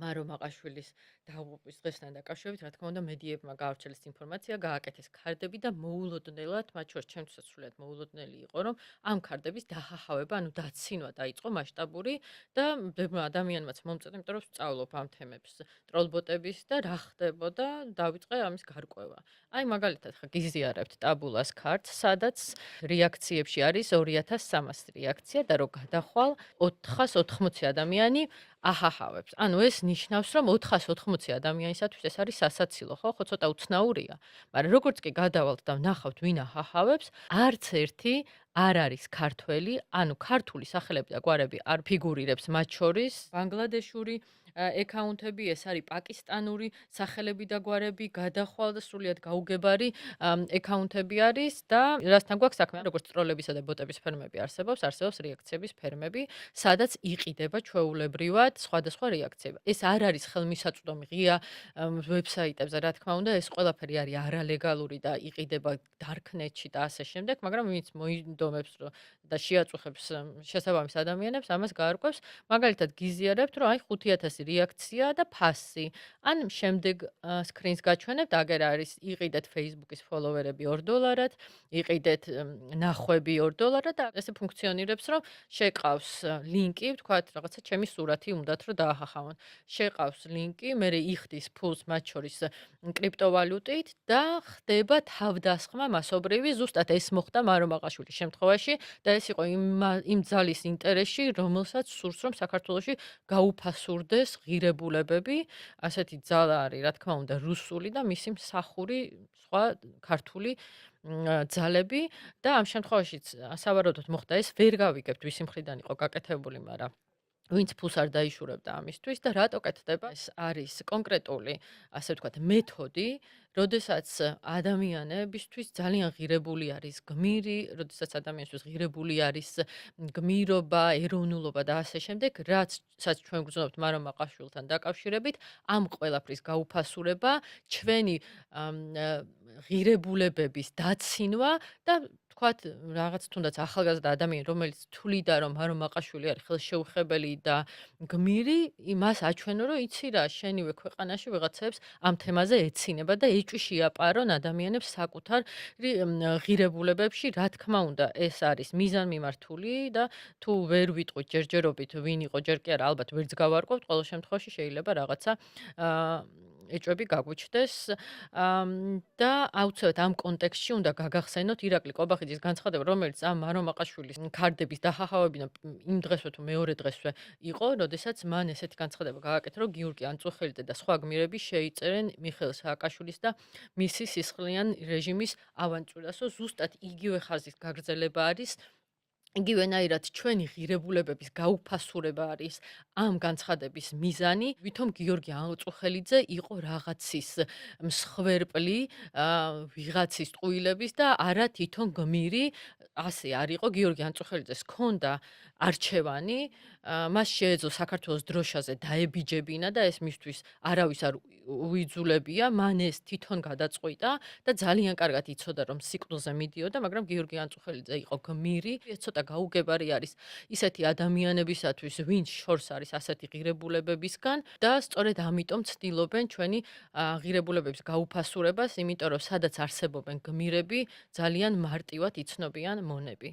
მარო მაყაშვილის დაღუპვის დღესთან დაკავშირებით, რა თქმა უნდა, მედიებმა გაავრცელეს ინფორმაცია, გააკეთეს ქარდები და მოულოდნელად, მათ შორის ჩემთვისაც სრულიად მოულოდნელი იყო, რომ ამ ქარდების დახახავება, ანუ დაცინვა დაიწყო მასშტაბური და ბევრ ადამიანმაც მომწონდა, იმიტომ რომ სწავლობ ამ თემებს, ტროლბოტების და რა ხდებოდა, დავიწყე ამის გარკვევა. აი, მაგალითად, ხა გიზიარებთ ტაბულას ქართს, სადაც რეაქციებში არის 2300 რეაქცია და რო გადახვალ 480 ადამიანი აჰაჰავებს. ანუ ეს ნიშნავს, რომ 480 ადამიანისათვის ეს არის სასაცილო, ხო? ხო ცოტა უცნაურია, მაგრამ როგორც კი გადავალთ და ვნახავთ ვინ აჰაჰავებს, არც ერთი არ არის ქართველი, ანუ ქართული სახელები და გვარები არ ფიგურირებს მათ შორის. ბანგლადეშური ეკაუნტები, ეს არის პაკისტანური სახელები და გვარები, გადახვალ და სრულიად გაუგებარი ეკაუნტები არის და რასთან გვაქვს საქმე, როგორც ტროლებისა და ბოტების ფერმები არსებობს რეაქციების ფერმები, სადაც იყიდება ჩვეულებრივად სხვადასხვა რეაქციები. ეს არ არის ხელმისაწვდომი ღია ვებსაიტებზე, რა თქმა უნდა, ეს ყველაფერი არის არალეგალური და იყიდება darknet-ში და ასე შემდეგ, მაგრამ ვინც მოინდომებს და შეაწუხებს შესაბამის ადამიანებს, ამას გაარკვევს. მაგალითად, გიზიარებთ, რომ აი 5000 რეაქცია და ფასი. ან შემდეგ სკრინს გაჩვენებთ, აგერ არის იყიდეთ Facebook-ის ფოლოვერები $2, იყიდეთ ნახვები $2 და ესე ფუნქციონირებს, რომ შეყავს ლინკი, ვთქვათ, რაღაცა ჩემი სურათი უნდათ, რომ დაახახავონ. შეყავს ლინკი, მერე იხდის ფულს მათ შორის კრიპტოვალუტით და ხდება თავდასხმა მასობრივი. ზუსტად ეს მოხდა მარო მაყაშვილის შემთხვევაში და ეს იყო იმ ძალის ინტერესში, რომელსაც სურს, რომ საქართველოში გაუფასურდეს ღირებულებები. ასეთი ძალა არის, რა თქმა უნდა, რუსული და მისი მსახური სხვა ქართული ძალები და ამ შემთხვევაშიც სავარაუდოდ მოხდა ეს, ვერ გავიგებთ ვისი მხრიდან იყო გაკეთებული, მაგრამ ვინც ფულს არ დაიშურებდა ამისთვის და რატო კეთდება? ეს არის კონკრეტული, ასე ვთქვათ, მეთოდი, როდესაც ადამიანებისთვის ძალიან ღირებული არის გმირი, როდესაც ადამიანისთვის ღირებული არის გმირობა, ეროვნულობა და ასე შემდეგ, რაცაც ჩვენ გვგრძნობთ მარო მაყაშვილთან დაკავშირებით, ამ ყველაფრის გაუფასურება, ჩვენი ღირებულებების დაცინვა და თქვათ, რაღაც თუნდაც ახალგაზრდა ადამიანი, რომელიც თვლიდა, რომ მარო მაყაშვილი არის ხელშეუხებელი და გმირი, იმას აჩვენო, რომ იცი რა, შენივე ქვეყანაში ვიღაცებს ამ თემაზე ეცინება და ეჭვი შეაპარონ ადამიანებს საკუთარ ღირებულებებში. რა თქმა უნდა, ეს არის მიზანმიმართული და თუ ვერ ვიტყვით ჯერჯერობით ვინ იყო, ჯერ კი არა, ალბათ ვერც გავარკვევთ, ყოველ შემთხვევაში შეიძლება რაღაცა ეჭვები გაგვიჩნდეს და აუცილებლად ამ კონტექსტში უნდა გაგახსენოთ ირაკლი კობახიძის განცხადება, რომელიც ამ მარო მაყაშვილის ქარდების დახახავებიდან იმ დღესვე თუ მეორე დღესვე იყო, როდესაც მან ესეთი განცხადება გააკეთა, რომ გიორგი ანწუხელიძე და სხვა გმირები შეიწერენ მიხეილ სააკაშვილის და მისი სისხლიან რეჟიმის ავანტიურას, ზუსტად იგივე ხაზის გაგრძელება არის. იგივენაირად ჩვენი ღირებულებების გაუფასურება არის ამ განცხადების მიზანი, ვითომ გიორგი ანწუხელიძე იყო რაღაცის მსხვერპლი, ვიღაცის ტყუილების და არა თვითონ გმირი. ასე არ იყო, გიორგი ანწუხელიძეს ჰქონდა არჩევანი, მას შეეძლო საქართველოს დროშაზე დაებიჯებინა და ეს მისთვის არავის არ უიძულებია, მან ეს თვითონ გადაწყვიტა და ძალიან კარგად იცოდა, რომ სიკვდილზე მიდიოდა, მაგრამ გიორგი ანწუხელიძე იყო გმირი, ეს ცოტა გაუგებარი არის ისეთი ადამიანებისათვის, ვინც შორს არის ასეთი ღირებულებებისგან და სწორედ ამიტომ ცდილობენ ჩვენი ღირებულებების გაუფასურებას, იმიტომ რომ სადაც არსებობენ გმირები, ძალიან მარტივად იცნობიან მონები.